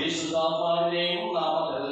പരിശുദ്ധാത്മാവിന്റെയും നാമത്തിൽ.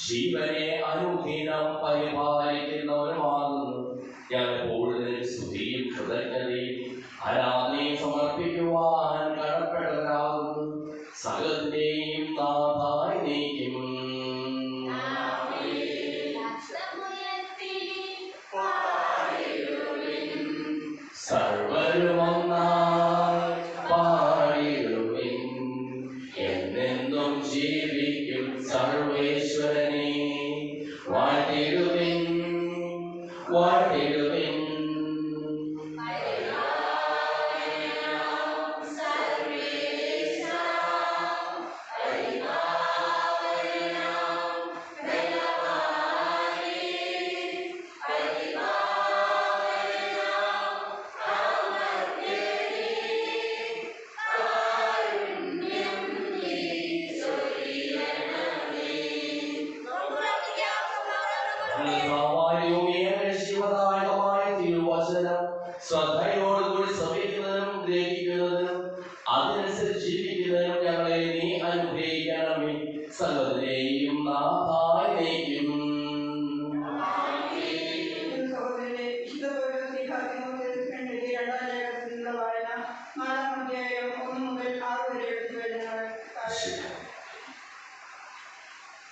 ജീവനെ അനുദിനം പരിപാലിക്കുന്നവനുമാകുന്നു. ഞാൻ എപ്പോഴും സ്തുതിയും കൃതജ്ഞതയും ആരാധനയും സമർപ്പിക്കുവാൻ കടപ്പെട്ടവരാകുന്നു. സകലത്തിന്റെയും നാഥായി നീക്കും. Hallelujah. ജീവിക്കും സർവേശ്വരനെ വാഴ്ത്തിടുവിൻ വാഴ്ത്തിടുവിൻ. ശ്രദ്ധയോടുകൂടി ശ്രമിക്കുന്നതിനും ഗ്രഹിക്കുന്നതിനും അതിനനുസരിച്ച് ജീവിക്കുന്നതിനും ഞങ്ങളെ നീ അനുഗ്രഹിക്കണമേ. സകലതിനെയും നാഥായി നയിക്കും.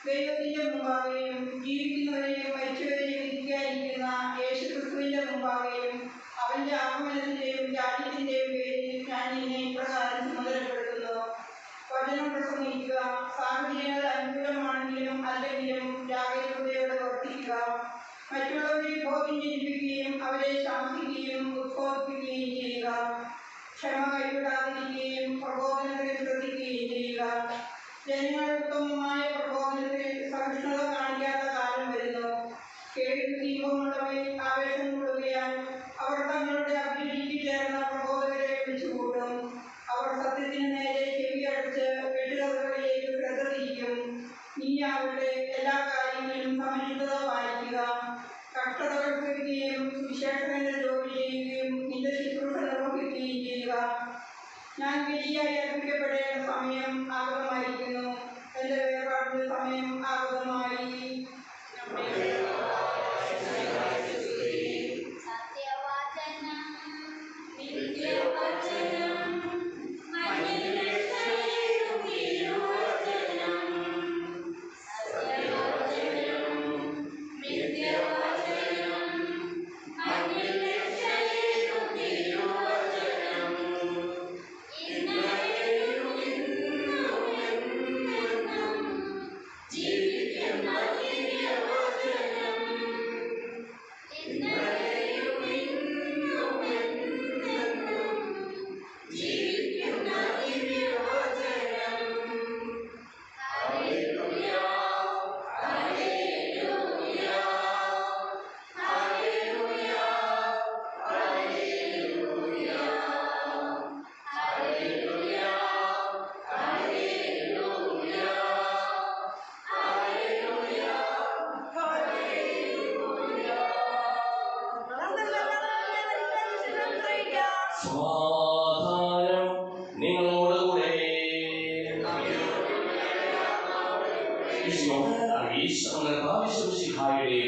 ദൈവത്തിന്റെ മുമ്പാകെയും ജീവിക്കുന്നവരെയും മരിച്ചവരെയും വിധിക്കാതിരിക്കുന്ന യേശുക്രിസ്തുവിന്റെ മുമ്പാകെയും അവന്റെ ആഗമനത്തിന്റെയും രാജ്യത്തിന്റെയും പേരിൽ ഞാൻ നിന്നെ ഇപ്രകാരം ചുമതലപ്പെടുത്തുന്നു. വചനം പ്രസംഗിക്കുക. സാഹചര്യങ്ങൾ അനുകൂലമാണെങ്കിലും അല്ലെങ്കിലും ജാഗരൂകതയോടെ വർത്തിക്കുക. മറ്റുള്ളവരെ ബോധം ജനിപ്പിക്കുകയും അവരെ ശാസിക്കുകയും ഉദ്ബോധിപ്പിക്കുകയും ചെയ്യുക. ക്ഷമ കൈവിടാതിരിക്കുകയും പ്രബോധനത്തിൽ ശ്രദ്ധിക്കുകയും ചെയ്യുക. ജനങ്ങൾ ഉത്തമമായ പ്രബോധനത്തിൽ സഹിഷ്ണുത കാണിക്കാത്ത കാലം വരുന്നു. കേൾവി ദീപമുള്ളവയിൽ ആവേശം കൊള്ളുകയാൽ അവർ തങ്ങളുടെ അഭിരുചിക്ക് ചേർന്ന പ്രബോധകരെ വിളിച്ചുകൂട്ടും. അവർ സത്യത്തിന് നേരെ ചെവിയടച്ച് കെട്ടുകഥകളിലേക്ക് ശ്രദ്ധ തിരിക്കും. നീയാവട്ടെ എല്ലാ കാര്യങ്ങളിലും സമചിത്തത പാലിക്കുക. കഷ്ടതകൾ സഹിക്കുകയും സുവിശേഷകന്റെ ജോലി ചെയ്യുകയും നിന്റെ ശുശ്രൂഷ നിർവഹിക്കുകയും ചെയ്യുക. ഞാൻ ബലിയായി അർപ്പിക്കപ്പെടേണ്ട സമയം ആഗതമായിരിക്കുന്നു. എന്റെ വേർപാടിന്റെ സമയം ആഗതമായി. സമാധാനം നിങ്ങളോടുകൂടെ.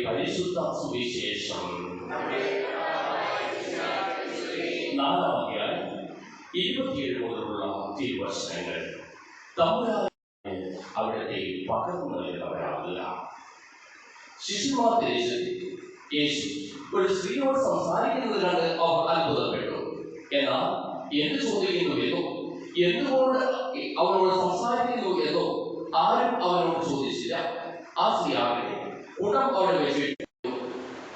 പരിശുദ്ധ സുവിശേഷം 4-ാം അധ്യായം 27 മുതലുള്ള തിരുവചനങ്ങൾ. തമ്പുരാനെ അവിടത്തെ പകർന്നു നൽകുന്നവരാകുക. ശിശുമാർ ദേശത്ത് യേശു ഒരു സ്ത്രീയോട് സംസാരിക്കുന്നത് കണ്ട് അവർ അത്ഭുതപ്പെട്ടു. എന്നാൽ എന്ത് ചോദിക്കുന്നു എന്നോ എന്തുകൊണ്ട് അവനോട് സംസാരിക്കുന്നു എന്നോ ആരും അവനോട് ചോദിച്ചില്ല. ആ സ്ത്രീയാകട്ടെ ഉടൻ അവിടെ വെച്ചിട്ട്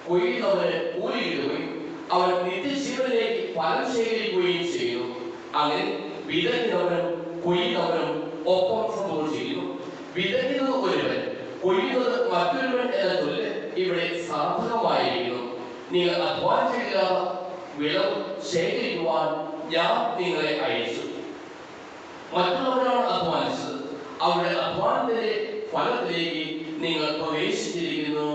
കൊയ്യുന്നവന് കൂലി കിട്ടുകയും അവൻ നിത്യജീവനിലേക്ക് ഫലം ശേഖരിക്കുകയും ചെയ്യുന്നു. അങ്ങനെ വിതയ്ക്കുന്നവനും കൊയ്യുന്നവനും ഒപ്പം സംഭവിച്ചിരിക്കുന്നു. വിതയ്ക്കുന്നത് ഒരുവൻ, കൊയ്യുന്നത് മറ്റൊരുവൻ എന്ന ചൊല്ല് ഇവിടെ സാർത്ഥകമായിരിക്കുന്നു. നിങ്ങൾ അധ്വാനിച്ചിട്ടില്ലാത്ത വിളവ് ശേഖരിക്കുവാൻ ഞാൻ നിങ്ങളെ അയച്ചു. മറ്റുള്ളവരാണ് അധ്വാനിച്ചത്. അവരുടെ അധ്വാനത്തിന്റെ ഫലത്തിലേക്ക് നിങ്ങൾ പ്രവേശിച്ചിരിക്കുന്നു.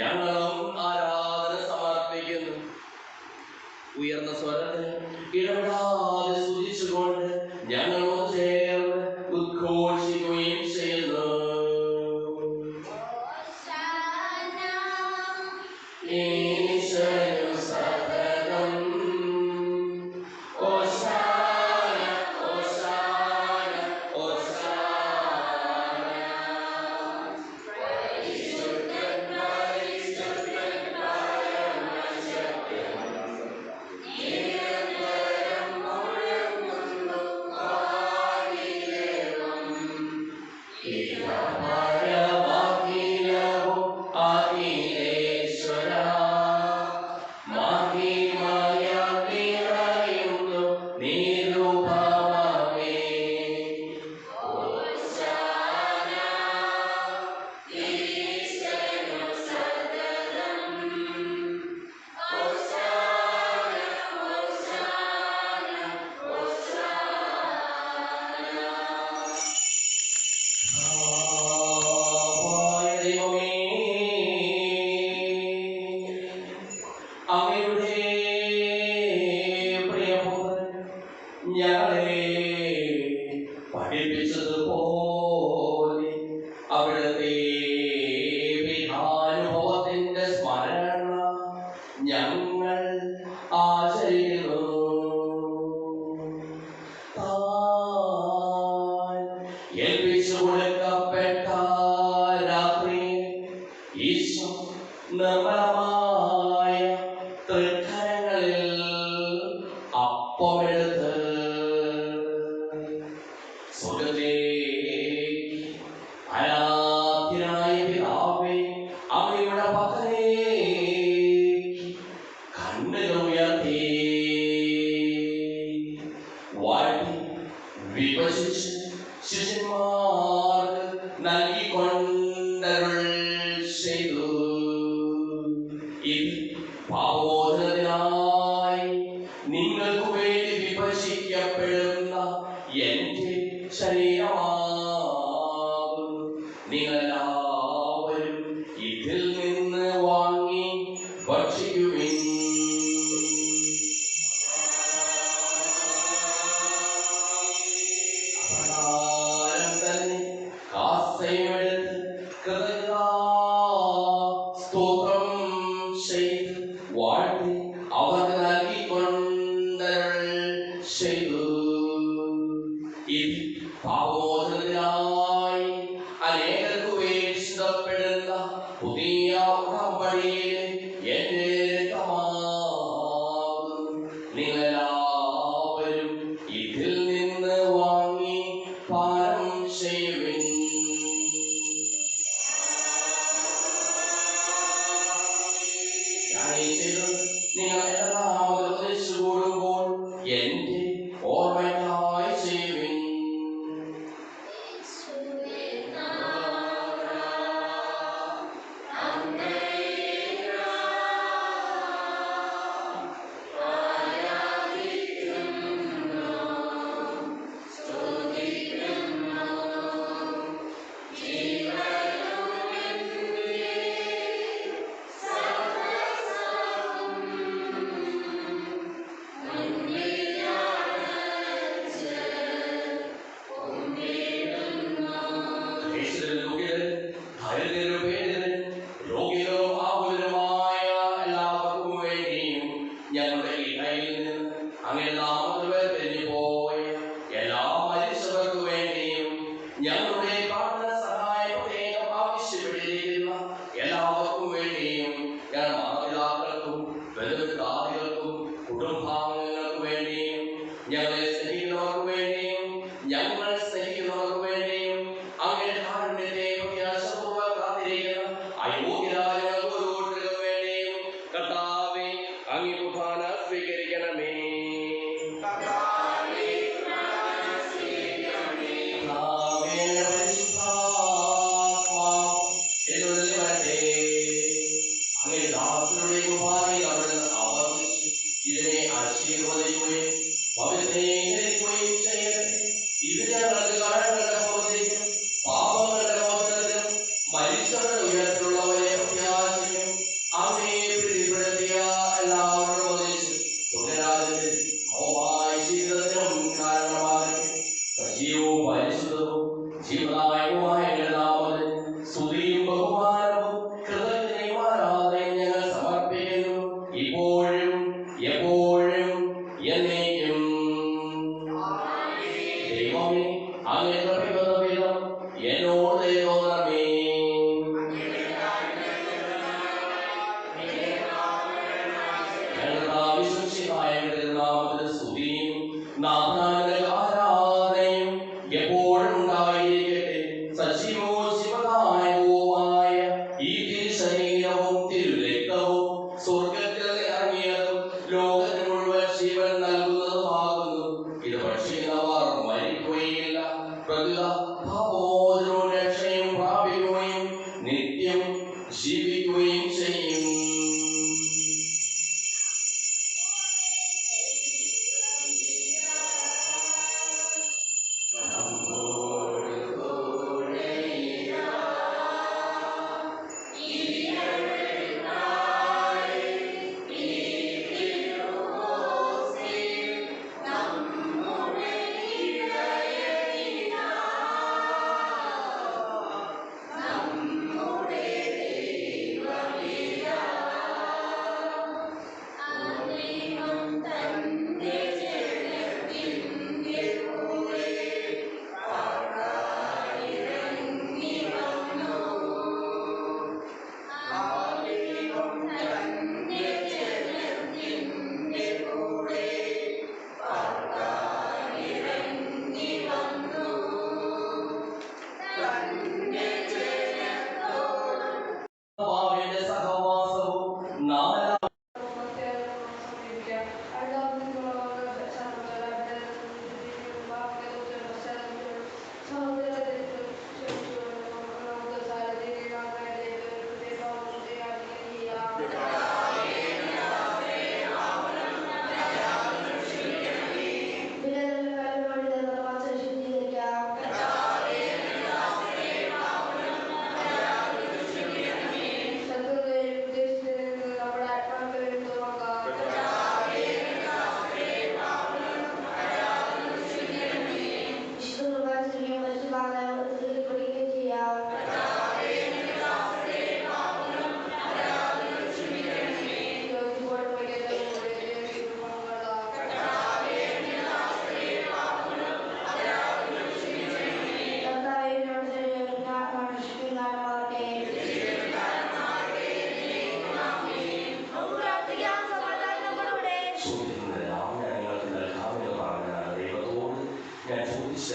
ഞങ്ങളും ആരാധന ഉയർന്ന സ്വരത്തിൽ ഇടപെടാതെ സ്തുതിച്ചുകൊണ്ട് ഞങ്ങളോട് ചേർന്ന് ഉദ്ഘോഷിക്കുകയും ചെയ്യുന്നു. ഈശ്വരനു സതതം ഓശാന ഓശാന ഓശാന. പരിശുദ്ധൻ പരിശുദ്ധൻ പരമശക്തൻ നിരന്തരം മുഴങ്ങുന്നു വാനിലേവം. ഇഹപരമഖിലവും അഖിലേശ്വര മഹിമയ നിറയുന്നു നിരുപമമേ. ഓശാന ഈശ്വരനു സതതം ഓശാന ഓശാന ഓശാന. ദൈവമേ, അങ്ങയുടെ പ്രിയപുത്രൻ ഞങ്ങളെ പഠിപ്പിച്ചതുപോലെ അവിടുത്തെ പീഠാനുഭവത്തിന്റെ സ്മരണ ഞങ്ങൾ ആചരിക്കുന്നു. താൻ ഏൽപ്പിച്ചു കൊടുക്കപ്പെട്ട രാത്രി ഈശോ നിർമ്മലമായ തൃക്കരങ്ങളിൽ അപ്പമെടുത്ത് സ്വർഗ്ഗത്തിലേക്ക് ആരാധ്യനായ പിതാവേ അങ്ങയുടെ പക്കലേക്ക് കണ്ണുകൾ ഉയർത്തി വാഴ്ത്തി വിഭജിച്ച് ശിഷ്യന്മാർക്ക് നൽകിക്കൊണ്ടരുൾ ചെയ്തു. ഇത് പാപോധനത്തിനായി നിങ്ങൾക്ക് വേണ്ടി വിഭജിക്കപ്പെടുന്ന എന്റെ ശരീരമാകുന്നു. നിങ്ങളെല്ലാവരും ഇതിൽ നിന്ന് വാങ്ങി ഭക്ഷിക്കുവിൻ. അപ്രകാരം തന്നെ കാസയുമെടുത്ത് സ്തോത്രം ചെയ്ത് വാഴ്ത്തി അവർക്ക് നൽകിക്കൊണ്ടരുൾ ചെയ്തു. ഇത് പാപോധനത്തിനായി അനേകർക്ക് വേണ്ടി ചിന്തപ്പെടുന്ന പുതിയ ഉടമ്പടിയിലെ എന്റെ രക്തമാകുന്നു. നിങ്ങളെല്ലാവരും ഇതിൽ നിന്ന് വാങ്ങി പാനം ചെയ്യുവിൻ. നിങ്ങൾ എല്ലാവരും ഒന്നിച്ചു കൂടുമ്പോൾ എന്റെ ഓർമ്മയ്ക്കായി ചെയ്യുവിൻ. രോഗികളും ആകുലരുമായ എല്ലാവർക്കും വേണ്ടിയും ഞങ്ങളുടെ ഇടയിൽ നിന്ന് അങ്ങനെ നാമത്തിൽ വേർപിരിഞ്ഞു പോയ എല്ലാ മരിച്ചവർക്ക് വേണ്ടിയും ഞങ്ങളുടെ പ്രാർത്ഥന സഹായം പ്രത്യേകം ആവശ്യപ്പെട്ടിരിക്കുന്ന എല്ലാവർക്കും വേണ്ടിയും ഞങ്ങൾ മാതാപിതാക്കൾക്കും ബന്ധുമിത്രാദികൾക്കും കുടുംബാംഗങ്ങൾക്ക് വേണ്ടിയും ഞങ്ങളെ സ്നേഹിക്കുന്നവർക്ക് വേണ്ടിയും ഞങ്ങൾ സ്നേഹിക്കുന്നവർക്ക് വേണ്ടിയും അങ്ങനെ കാരുണ്യത്തെ പ്രത്യാശപൂർവ്വം കാത്തിരിക്കുന്ന അയോഗ്യരായ ഓരോരുത്തർക്കും വേണ്ടിയും കർത്താവേ അങ്ങ് കുർബാന സ്വീകരിക്കണമേ. കർത്താവേ പരിശുദ്ധാത്മാവ് എന്നുള്ളിൽ വരട്ടെ. അങ്ങേ ദാസരുടെ കുർബാനയിൽ അവിടുന്ന് ആവർത്തിച്ച് ഇതിനെ ഇപ്പോഴും എപ്പോഴും എന്നേക്കും. ദൈവമേ, അങ്ങേ കൃപയുള്ള വിധം എന്നോട് തോന്നണമേ. ആരാധനയും എപ്പോഴും ഉണ്ടായിരിക്കട്ടെ. സജീവവും ശിവദായകവുമായ ഈ തിരുശരീരവും തിരുരക്തവും സ്വർഗത്തിൽ ഇറങ്ങിയതും ലോകത്തിന് മുഴുവൻ ജീവൻ നൽകുന്നതുമാകുന്നു. ഇത് ഭക്ഷിക്കുന്നവർ മരിക്കുകയില്ല, പ്രകൃത ഭാവോദരവും രക്ഷയും പ്രാപിക്കുകയും നിത്യം ജീവിക്കുകയും ചെയ്യും.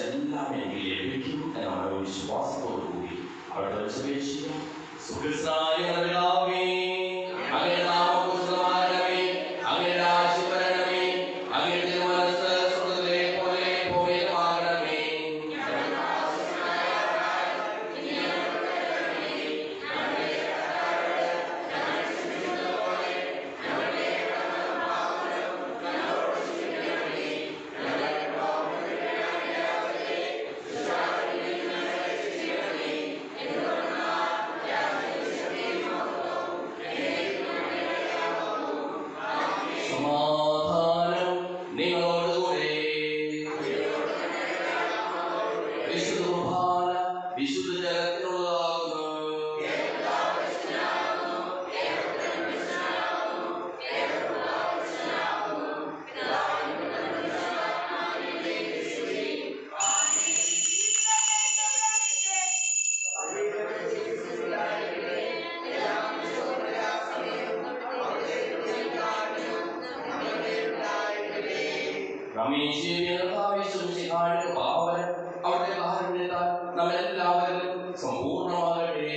എല്ലാം എനിക്ക് ലഭിക്കും എന്നാണ് ഒരു വിശ്വാസത്തോടു കൂടി അവിടെ വെച്ചപേക്ഷിക്കാം. സുഖസായ പിതാവേ, അങ്ങയുടെ നാമം പൂജിതമാകണമേ, അങ്ങയുടെ രാജ്യം വരണമേ, അങ്ങയുടെ തിരുമനസ്സ് സ്വർഗ്ഗത്തിലെ പോലെ ഭൂമിയിലുമാകണമേ. സമാധാനം നിങ്ങളോടുകൂടെ. വിശുദ്ധ കുർബാന വിശുദ്ധ ജലത്തിനുള്ളതാകുന്നു. അവിടുത്തെ കാരുണ്യത്താൽ നമ്മളെല്ലാവരിലും സമ്പൂർണ്ണമാകട്ടെ.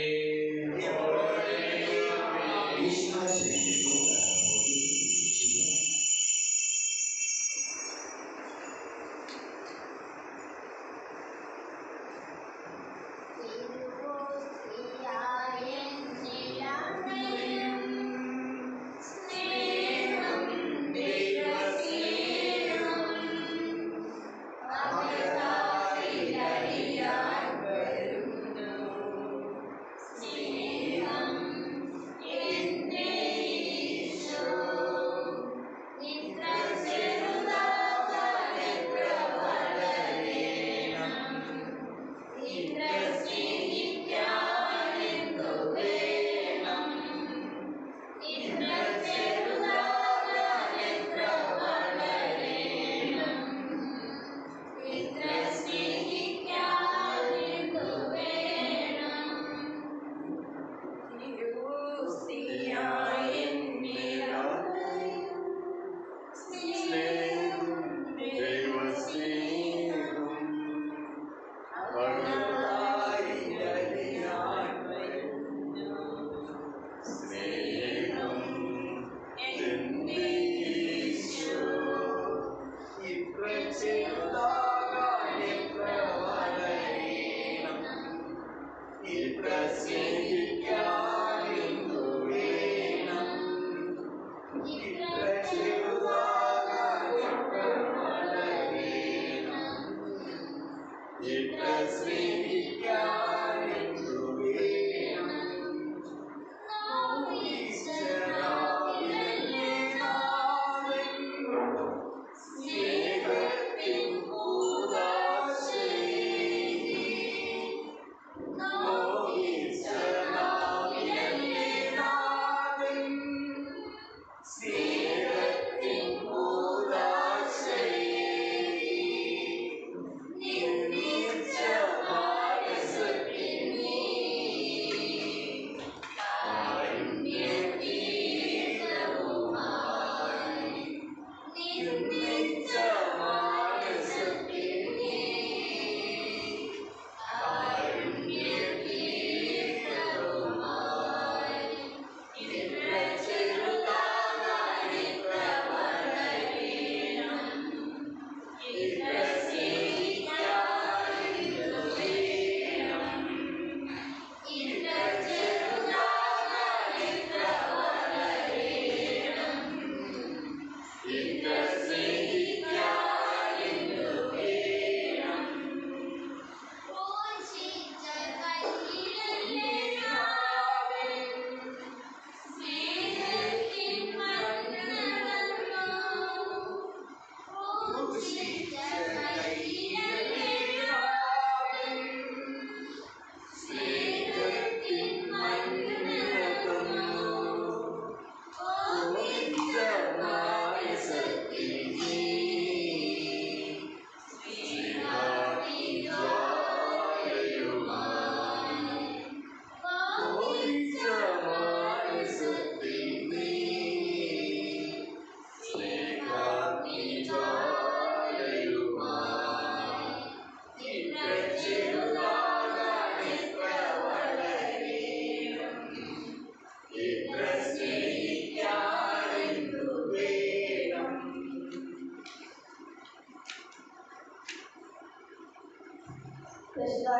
വിശുദ്ധീകരണത്തിന്